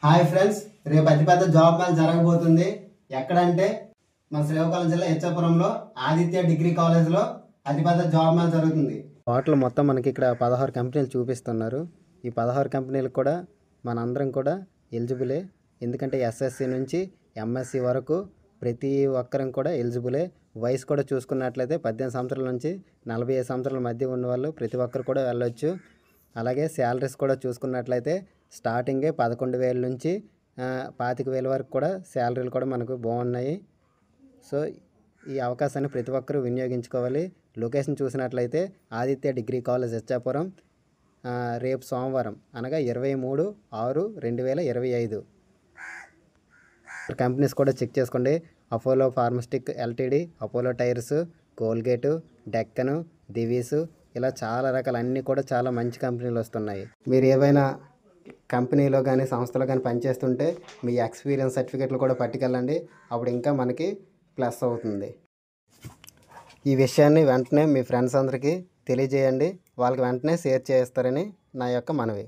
Hi friends, రేపు అతిపెద్ద job Mela జరగబోతుంది. ఎక్కడంటే మన శ్రీకాకుళం జిల్లా ఇచ్చాపురంలో ఆదిత్య డిగ్రీ కాలేజ్లో అతిపెద్ద జాబ్ మేళ జరుగుతుంది. వాటిలో మొత్తం మనకి ఇక్కడ 16 కంపెనీలు చూపిస్తున్నారు. ఈ 16 కంపెనీలకు కూడా మనందరం కూడా ఎలిజిబులే. ఎందుకంటే ఎస్ఎస్సి నుంచి ఎంఎస్సి వరకు ప్రతి ఒక్కరం కూడా ఎలిజిబులే. వయసు కూడా చూసుకున్నట్లయితే 18 సంవత్సరాల నుంచి 45 సంవత్సరాల మధ్య ఉన్న వాళ్ళు ప్రతి ఒక్కరు కూడా వెళ్ళొచ్చు. అలాగే శాలరీస్ కూడా చూసుకున్నట్లయితే స్టార్టింగే 11,000 నుంచి 25,000 వరకు కూడా శాలరీలు కూడా మనకు బాగున్నాయి. సో ఈ అవకాశాన్ని ప్రతి ఒక్కరూ వినియోగించుకోవాలి. లొకేషన్ చూసినట్లయితే ఆదిత్య డిగ్రీ కాలేజ్ ఇచ్చాపురం, రేపు సోమవారం అనగా 23/6/2025. కంపెనీస్ కూడా చెక్ చేసుకోండి. అపోలో ఫార్మస్టిక్ LTD, Apollo tyres, Colgate, Deccan, Divis, ఇలా చాలా రకాల అన్నీ కూడా చాలా మంచి కంపెనీలు వస్తున్నాయి. మీరు ఏవైనా కంపెనీలో కానీ సంస్థలో కానీ పనిచేస్తుంటే మీ ఎక్స్పీరియన్స్ సర్టిఫికెట్లు కూడా పట్టుకెళ్ళండి. అప్పుడు ఇంకా మనకి ప్లస్ అవుతుంది. ఈ విషయాన్ని వెంటనే మీ ఫ్రెండ్స్ అందరికీ తెలియజేయండి. వాళ్ళకి వెంటనే షేర్ చేస్తారని నా యొక్క మనవి.